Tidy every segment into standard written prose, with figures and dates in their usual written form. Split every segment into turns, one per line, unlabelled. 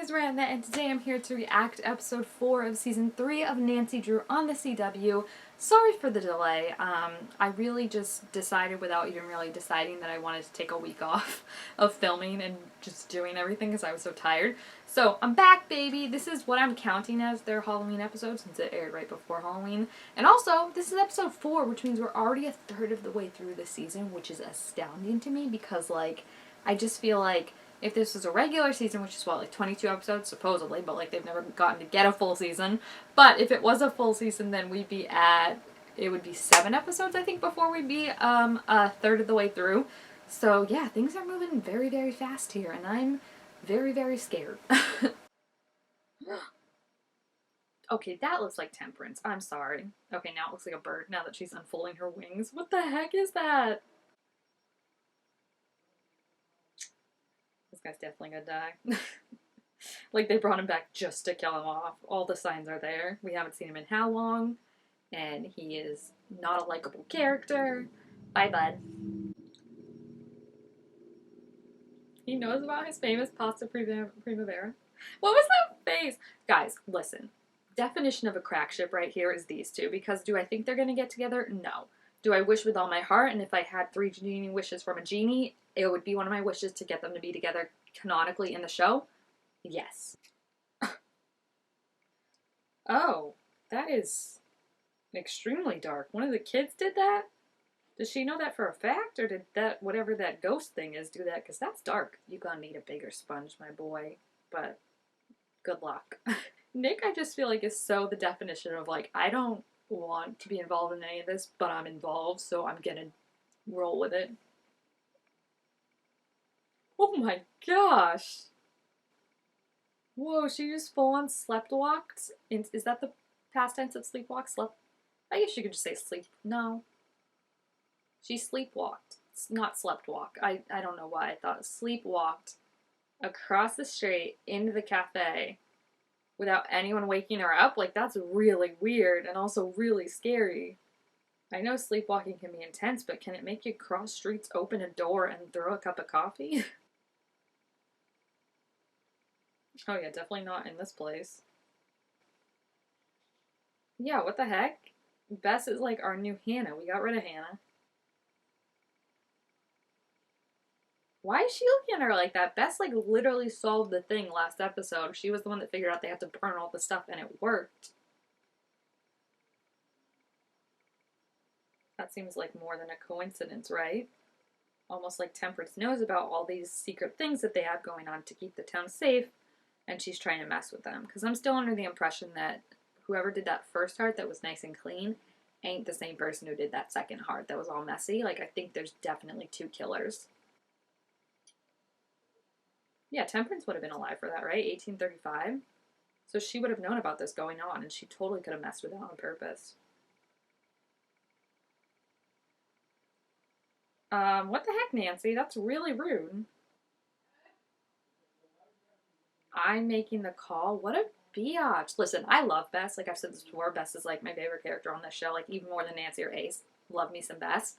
is Miranda, and today I'm here to react to episode 4 of season 3 of Nancy Drew on the CW. Sorry for the delay. I really just decided without even really deciding that I wanted to take a week off of filming and just doing everything because I was so tired. So I'm back, baby. This is what I'm counting as their Halloween episode since it aired right before Halloween. And also, this is episode 4, which means we're already a third of the way through the season, which is astounding to me because, like, I just feel like if this was a regular season, which is what, like 22 episodes supposedly, but like they've never gotten to get a full season. But if it was a full season, then we'd be at, it would be 7 episodes, I think, before we'd be a third of the way through. So yeah, things are moving very, very fast here, and I'm very, very scared. Okay, that looks like Temperance. I'm sorry. Okay, now it looks like a bird now that she's unfolding her wings. What the heck is that? This guy's definitely gonna die. Like, they brought him back just to kill him off. All the signs are there. We haven't seen him in how long, and he is not a likable character. Bye, bud. He knows about his famous pasta primavera. What was that face? Guys, listen. Definition of a crack ship right here is these two, because do I think they're gonna get together? No. Do I wish with all my heart, and if I had 3 genie wishes from a genie, it would be one of my wishes to get them to be together canonically in the show? Yes. Oh, that is extremely dark. One of the kids did that? Does she know that for a fact, or did that, whatever that ghost thing is, do that? Because that's dark. You're gonna need a bigger sponge, my boy. But good luck. Nick, I just feel like, is so the definition of, like, I don't want to be involved in any of this, but I'm involved, so I'm gonna roll with it. Oh my gosh. Whoa, she just full on slept walked? Is that the past tense of sleepwalk? Slept? I guess you could just say sleep. No. She sleepwalked. It's not sleptwalk. I don't know why I thought sleepwalked across the street into the cafe without anyone waking her up. Like, that's really weird and also really scary. I know sleepwalking can be intense, but can it make you cross streets, open a door, and throw a cup of coffee? Oh yeah, definitely not in this place. Yeah, what the heck? Bess is like our new Hannah. We got rid of Hannah. Why is she looking at her like that? Bess, like, literally solved the thing last episode. She was the one that figured out they had to burn all the stuff, and it worked. That seems like more than a coincidence, right? Almost like Temperance knows about all these secret things that they have going on to keep the town safe, and she's trying to mess with them. Because I'm still under the impression that whoever did that first heart that was nice and clean ain't the same person who did that second heart that was all messy. Like, I think there's definitely 2 killers. Yeah, Temperance would have been alive for that, right? 1835? So she would have known about this going on, and she totally could have messed with it on purpose. What the heck, Nancy? That's really rude. I'm making the call? What a biatch. Listen, I love Bess. Like I've said this before, Bess is like my favorite character on this show, like even more than Nancy or Ace. Love me some Bess.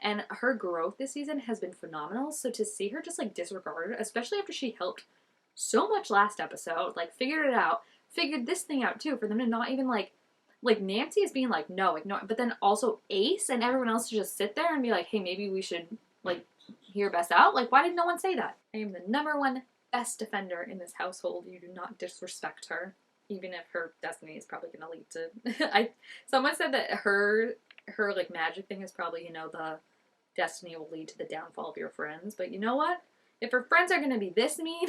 And her growth this season has been phenomenal. So to see her just like disregarded, especially after she helped so much last episode, like figured it out, figured this thing out too, for them to not even like Nancy is being like, no, ignore, but then also Ace and everyone else to just sit there and be like, hey, maybe we should like hear Bess out. Like, why did no one say that? I am the #1 best defender in this household. You do not disrespect her, even if her destiny is probably going to lead to. Someone said that her like magic thing is probably, you know, the destiny will lead to the downfall of your friends. But you know what? If her friends are going to be this mean,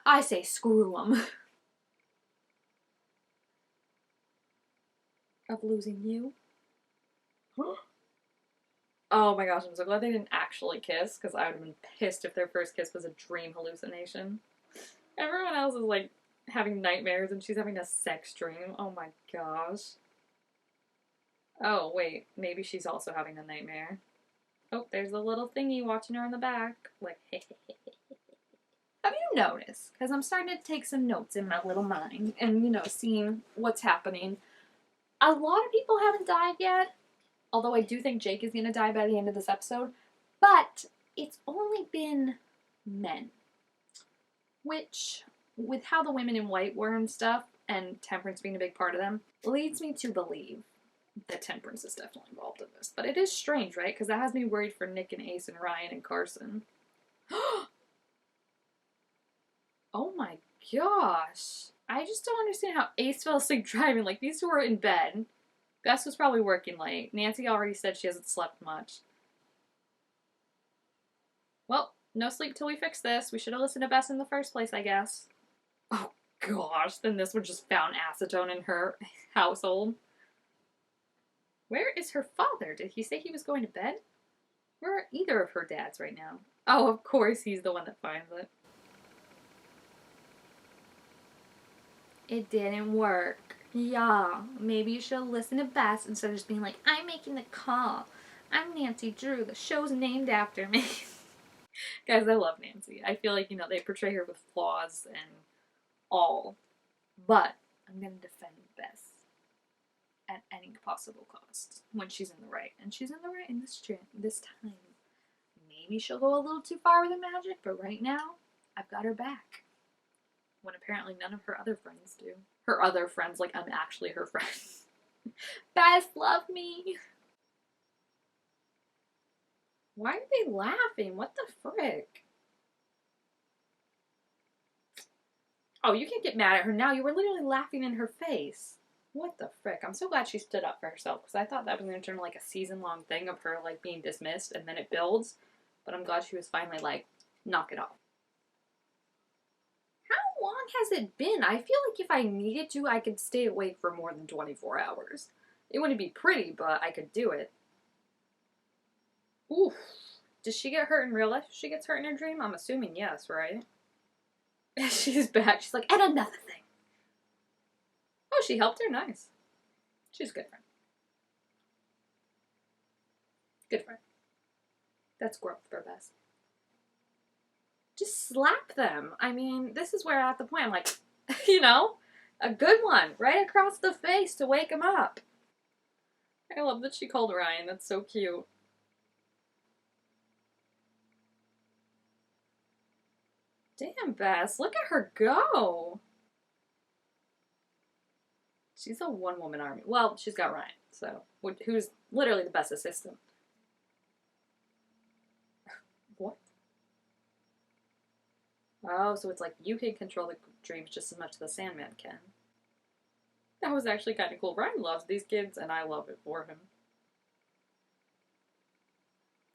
I say screw them. Of losing you. Oh my gosh, I'm so glad they didn't actually kiss, because I would have been pissed if their first kiss was a dream hallucination. Everyone else is like having nightmares and she's having a sex dream. Oh my gosh. Oh, wait, maybe she's also having a nightmare. Oh, there's a little thingy watching her in the back. Like, have you noticed? Because I'm starting to take some notes in my little mind and, you know, seeing what's happening. A lot of people haven't died yet. Although I do think Jake is going to die by the end of this episode. But it's only been men. Which, with how the women in white were and stuff, and Temperance being a big part of them, leads me to believe that Temperance is definitely involved in this. But it is strange, right? Because that has me worried for Nick and Ace and Ryan and Carson. Oh my gosh. I just don't understand how Ace fell asleep driving. Like, these two were in bed. Bess was probably working late. Nancy already said she hasn't slept much. Well, no sleep till we fix this. We should have listened to Bess in the first place, I guess. Oh gosh, then this one just found acetone in her household. Where is her father? Did he say he was going to bed? Where are either of her dads right now? Oh, of course he's the one that finds it. It didn't work. Yeah, maybe you should listen to Bess instead of just being like, I'm making the call. I'm Nancy Drew. The show's named after me. Guys, I love Nancy. I feel like, they portray her with flaws and all. But I'm going to defend Bess at any possible cost when she's in the right. And she's in the right in this time. Maybe she'll go a little too far with the magic, but right now, I've got her back. When apparently none of her other friends do. Her other friends, like I'm actually her friend. Bess, love me. Why are they laughing? What the frick? Oh, you can't get mad at her now. You were literally laughing in her face. What the frick? I'm so glad she stood up for herself because I thought that was going to turn like a season-long thing of her like being dismissed and then it builds. But I'm glad she was finally like, knock it off. How long has it been? I feel like if I needed to, I could stay awake for more than 24 hours. It wouldn't be pretty, but I could do it. Oof. Does she get hurt in real life if she gets hurt in her dream? I'm assuming yes, right? She's back. She's like, and another thing. Oh, she helped her? Nice. She's a good friend. Good friend. That's growth for Bess. Just slap them. I mean, this is where at the point I'm like, a good one. Right across the face to wake him up. I love that she called Ryan. That's so cute. Damn, Bess. Look at her go. She's a one-woman army. Well, she's got Ryan, so who's literally the best assistant. What? Oh, so it's like you can control the dreams just as much as the Sandman can. That was actually kind of cool. Ryan loves these kids, and I love it for him.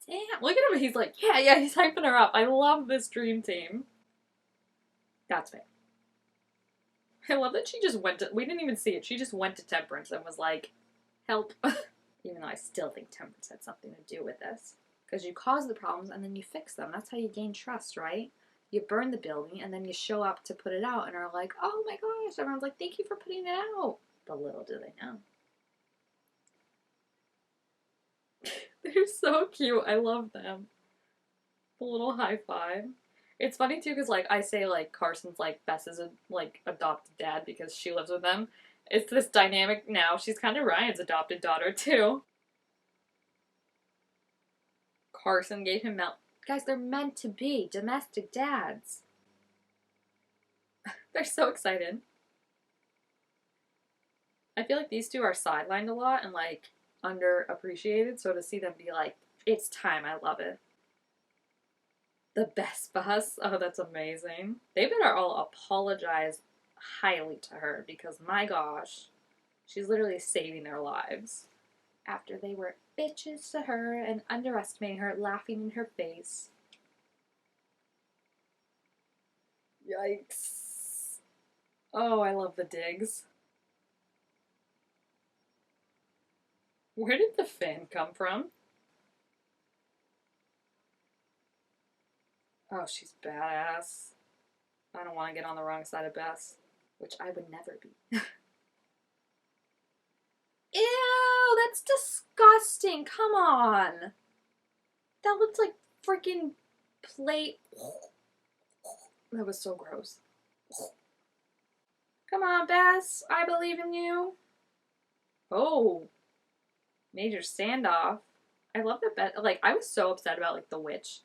Damn, look at him. He's like, yeah, he's hyping her up. I love this dream team. That's fair. I love that she just went to, we didn't even see it. She just went to Temperance and was like, help. Even though I still think Temperance had something to do with this. Because you cause the problems and then you fix them. That's how you gain trust, right? You burn the building and then you show up to put it out and are like, oh my gosh. Everyone's like, thank you for putting it out. But little do they know. They're so cute. I love them. The little high five. It's funny too because like I say like Carson's like Bess's like adopted dad because she lives with them. It's this dynamic now. She's kind of Ryan's adopted daughter too. Carson gave him milk. Guys, they're meant to be domestic dads. They're so excited. I feel like these two are sidelined a lot and like underappreciated. So to see them be like, it's time, I love it. The best bus. Oh, that's amazing. They better all apologize highly to her because my gosh, she's literally saving their lives. After they were bitches to her and underestimating her, laughing in her face. Yikes. Oh, I love the digs. Where did the fan come from? Oh, she's badass. I don't want to get on the wrong side of Bess, which I would never be. Ew, that's disgusting. Come on. That looks like freaking plate. That was so gross. Come on, Bess. I believe in you. Oh. Major standoff. I love that Bess. Like, I was so upset about, like, the witch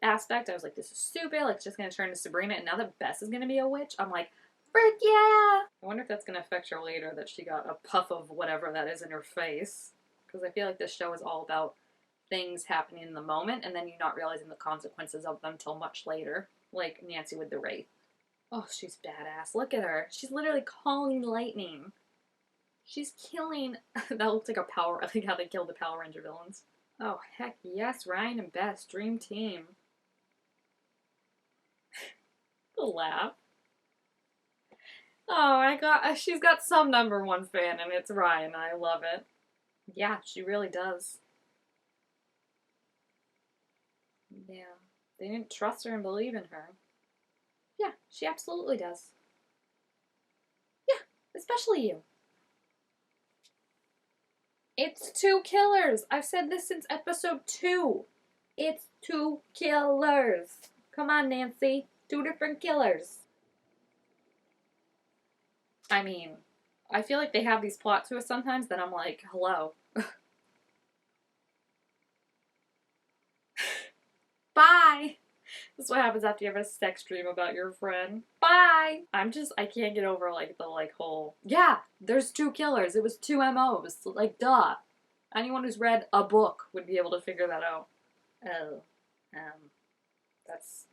aspect, I was like, this is stupid. Like, it's just going to turn to Sabrina. And now that Bess is going to be a witch, I'm like, frick yeah! I wonder if that's going to affect her later, that she got a puff of whatever that is in her face. Because I feel like this show is all about things happening in the moment and then you not realizing the consequences of them till much later. Like Nancy with the Wraith. Oh, she's badass. Look at her. She's literally calling lightning. She's killing... that looks like a power... I think how they killed the Power Ranger villains. Oh, heck yes. Ryan and Bess. Dream team. The laugh. Oh, she's got some #1 fan, and it's Ryan. I love it. Yeah, she really does. Yeah. They didn't trust her and believe in her. Yeah, she absolutely does. Yeah, especially you. It's 2 killers. I've said this since episode 2. It's 2 killers. Come on, Nancy. 2 different killers. I mean, I feel like they have these plot twists sometimes that I'm like, hello. Bye. This is what happens after you have a sex dream about your friend. Bye. I can't get over like the whole, yeah, there's 2 killers. It was 2 MOs. Like, duh. Anyone who's read a book would be able to figure that out. Oh, that's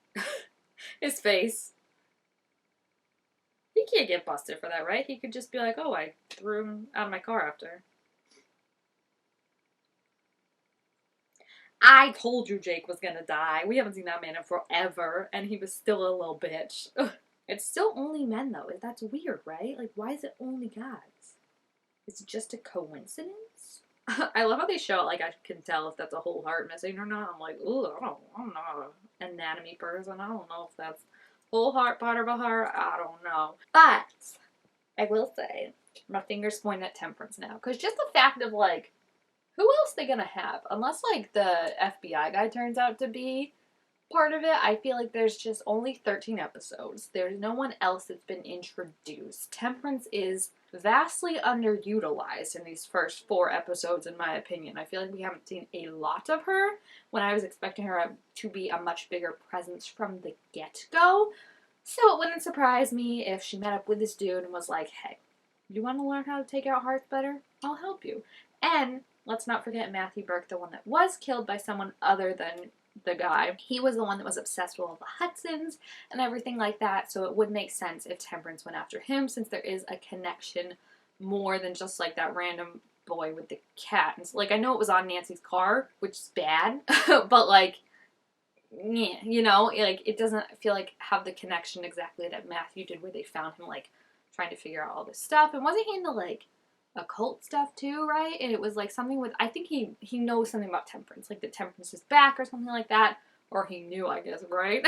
his face. He can't get busted for that, right? He could just be like, oh, I threw him out of my car after. I told you Jake was gonna die. We haven't seen that man in forever, and he was still a little bitch. It's still only men, though. That's weird, right? Like, why is it only guys? Is it just a coincidence? I love how they show it, like, I can tell if that's a whole heart missing or not. I'm like, ooh, I'm not an anatomy person. I don't know if that's whole heart, part of a heart. I don't know. But, I will say, my fingers point at Temperance now. Because just the fact of, like, who else they gonna have? Unless, like, the FBI guy turns out to be part of it, I feel like there's just only 13 episodes. There's no one else that's been introduced. Temperance is vastly underutilized in these first 4 episodes, in my opinion. I feel like we haven't seen a lot of her when I was expecting her to be a much bigger presence from the get-go. So it wouldn't surprise me if she met up with this dude and was like, hey, you want to learn how to take out hearts better? I'll help you. And let's not forget Matthew Burke, the one that was killed by someone other than the guy. He was the one that was obsessed with all the Hudsons and everything like that, so it would make sense if Temperance went after him, since there is a connection more than just like that random boy with the cat. And so, like, I know it was on Nancy's car, which is bad, but like, yeah, you know, like, it doesn't feel like have the connection exactly that Matthew did, where they found him like trying to figure out all this stuff. And wasn't he into like occult stuff too, right? And it was like something with, I think he knows something about Temperance, like the Temperance is back or something like that, or he knew, I guess, right?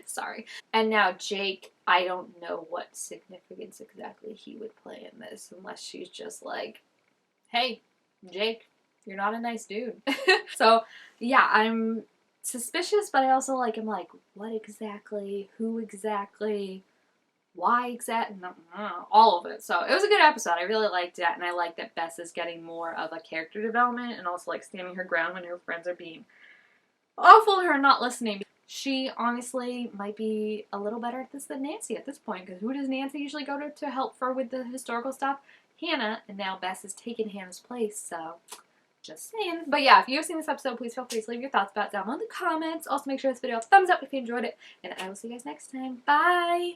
Sorry. And now Jake, I don't know what significance exactly he would play in this, unless she's just like, hey, Jake, you're not a nice dude. So yeah, I'm suspicious, but I also like, I'm like, what exactly, who exactly, why exactly, all of it. So it was a good episode. I really liked it, and I like that Bess is getting more of a character development and also like standing her ground when her friends are being awful to her, not listening. She honestly might be a little better at this than Nancy at this point, because who does Nancy usually go to help her with the historical stuff? Hannah, and now Bess has taken Hannah's place, so just saying. But yeah, if you have seen this episode, please feel free to leave your thoughts about it down in the comments. Also, make sure this video thumbs up if you enjoyed it, and I will see you guys next time. Bye!